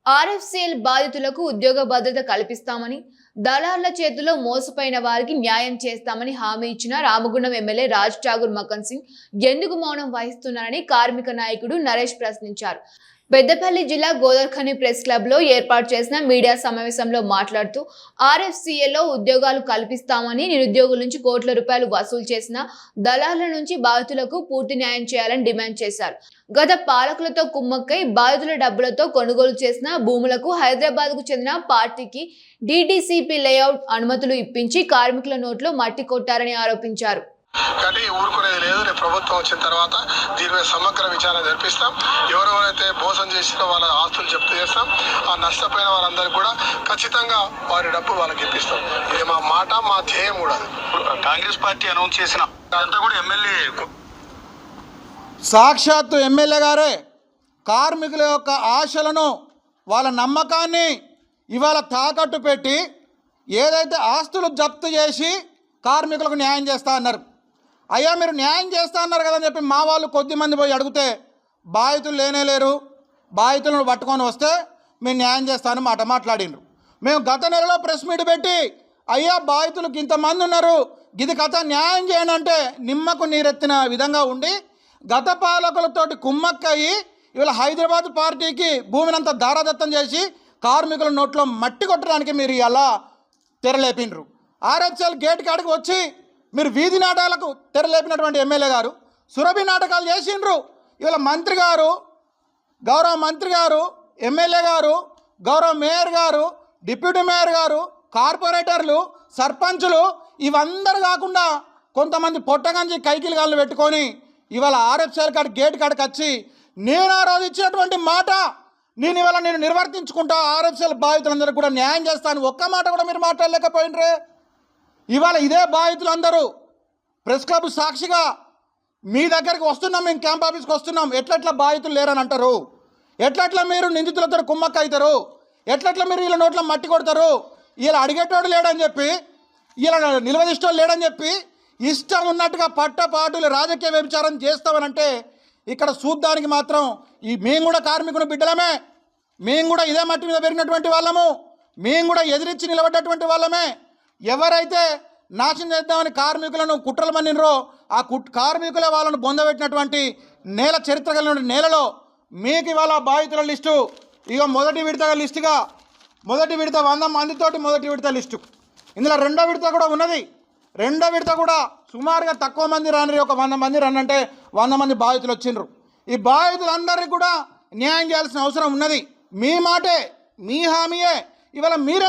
RFCL బాధితులకు ఉద్యోగ భద్రత కల్పిస్తామని, దళార్ల చేతుల్లో మోసపోయిన వారికి న్యాయం చేస్తామని హామీ ఇచ్చిన రామగుండం ఎమ్మెల్యే రాజ్ ఠాగూర్ మకన్ సింగ్ ఎందుకు మౌనం వహిస్తున్నారని కార్మిక నాయకుడు నరేష్ ప్రశ్నించారు. పెద్దపల్లి జిల్లా గోదర్ఖని ప్రెస్ క్లబ్ లో ఏర్పాటు చేసిన మీడియా సమావేశంలో మాట్లాడుతూ ఆర్ఎఫ్సిఎల్లో ఉద్యోగాలు కల్పిస్తామని, నిరుద్యోగుల నుంచి కోట్ల రూపాయలు వసూలు చేసిన దళార్ల నుంచి బాధితులకు పూర్తి న్యాయం చేయాలని డిమాండ్ చేశారు. గత పాలకులతో కుమ్మక్కై బాధితుల డబ్బులతో కొనుగోలు చేసిన భూములకు హైదరాబాద్ కు చెందిన పార్టీకి డిటిసిపి లేఅవుట్ అనుమతులు ఇప్పించి కార్మికుల నోట్లో మట్టి కొట్టారని ఆరోపించారు. కానీ ఊరుకునేది లేదు. రేపు ప్రభుత్వం వచ్చిన తర్వాత దీని మీద సమగ్ర విచారణ జరిపిస్తాం. ఎవరెవరైతే మోసం చేసినా వాళ్ళ ఆస్తులు జప్తు చేస్తాం. ఆ నష్టపోయిన వాళ్ళందరికీ కూడా ఖచ్చితంగా వారి డబ్బు వాళ్ళకి ఇప్పిస్తాం. ఇది మా మాట, మా ధ్యేయం కూడా. కాంగ్రెస్ పార్టీ అనౌన్స్ చేసిన అంతా కూడా ఎమ్మెల్యే, సాక్షాత్తు ఎమ్మెల్యే గారే కార్మికుల యొక్క ఆశలను, వాళ్ళ నమ్మకాన్ని ఇవాళ తాకట్టు పెట్టి ఏదైతే ఆస్తులు జప్తు చేసి కార్మికులకు న్యాయం చేస్తా అన్నారు. అయ్యా మీరు న్యాయం చేస్తా అన్నారు కదని చెప్పి మా వాళ్ళు కొద్దిమంది పోయి అడిగితే బాధితులు లేనేలేరు, బాధితులను పట్టుకొని వస్తే మేము న్యాయం చేస్తానని మాట్లాడిండ్రు. మేము గత నెలలో ప్రెస్ మీట్ పెట్టి అయ్యా బాధితులకు ఇంతమంది ఉన్నారు, ఇది కథ న్యాయం చేయండి అంటే నిమ్మకు నీరెత్తిన విధంగా ఉండి గత పాలకులతోటి కుమ్మక్కయ్యి ఇవాళ హైదరాబాద్ పార్టీకి భూమినంతా దారాదత్తం చేసి కార్మికుల నోట్లో మట్టి కొట్టడానికి మీరు ఇలా తెరలేపిండ్రు. ఆర్ఎఫ్సిఎల్ గేట్ కాడికి వచ్చి మీరు వీధి నాటకాలకు తెరలేపినటువంటి ఎమ్మెల్యే గారు సురభి నాటకాలు చేసిండ్రు. ఇవాళ మంత్రి గారు, గౌరవ మంత్రి గారు, ఎమ్మెల్యే గారు, గౌరవ మేయర్ గారు, డిప్యూటీ మేయర్ గారు, కార్పొరేటర్లు, సర్పంచులు ఇవందరూ కాకుండా కొంతమంది పొట్టగంజి కైకిలు గాళ్ళు పెట్టుకొని ఇవాళ ఆర్ఎఫ్సిఎల్ కాడి గేట్ కాడికి వచ్చి నేను ఆ రోజు ఇచ్చినటువంటి మాట ఇవాళ నేను నిర్వర్తించుకుంటా, ఆర్ఎఫ్సిఎల్ బాధితులందరూ కూడా న్యాయం చేస్తాను ఒక్క మాట కూడా మీరు మాట్లాడలేకపోయినరే. ఇవాళ ఇదే బాధితులందరూ ప్రెస్ క్లబ్ సాక్షిగా మీ దగ్గరికి వస్తున్నాం, మేము క్యాంప్ ఆఫీస్కి వస్తున్నాం, ఎట్లట్లా బాధితులు లేరని అంటారు, ఎట్లట్లా మీరు నిందితులతో కుమ్మక్క అవుతారు, ఎట్లట్లా మీరు వీళ్ళ నోట్లో మట్టి కొడతారు, వీళ్ళు అడిగేటోడు లేడని చెప్పి, వీళ్ళ నిలవదిష్టోడు లేడని చెప్పి ఇష్టం ఉన్నట్టుగా పట్టపాటులు రాజకీయ వ్యభిచారం చేస్తామనంటే ఇక్కడ చూడ్డానికి మాత్రం మేము కూడా కార్మికుల బిడ్డలమే, మేము కూడా ఇదే మట్టి మీద పెరిగినటువంటి వాళ్ళము, మేము కూడా ఎదిరించి నిలబడ్డటువంటి వాళ్ళమే. ఎవరైతే నాశనం చేద్దామని కార్మికులను కుట్రలు మన్నినరో ఆ కార్మికులే వాళ్ళను బొందబెట్టినటువంటి నేల, చరిత్ర కలిగిన నేలలో మీకు ఇవాళ బాధితుల లిస్టు ఇక మొదటి విడతగా లిస్టుగా, మొదటి విడత 100 మందితోటి మొదటి విడత లిస్టు, ఇందులో రెండో విడత కూడా ఉన్నది. రెండో విడత కూడా సుమారుగా తక్కువ మంది రాని, ఒక 100 మంది రన్నంటే 100 మంది బాధితులు వచ్చిండ్రు. ఈ బాధితులందరికీ కూడా న్యాయం చేయాల్సిన అవసరం ఉన్నది. మీ మాటే, మీ హామీయే ఇవాళ మీరే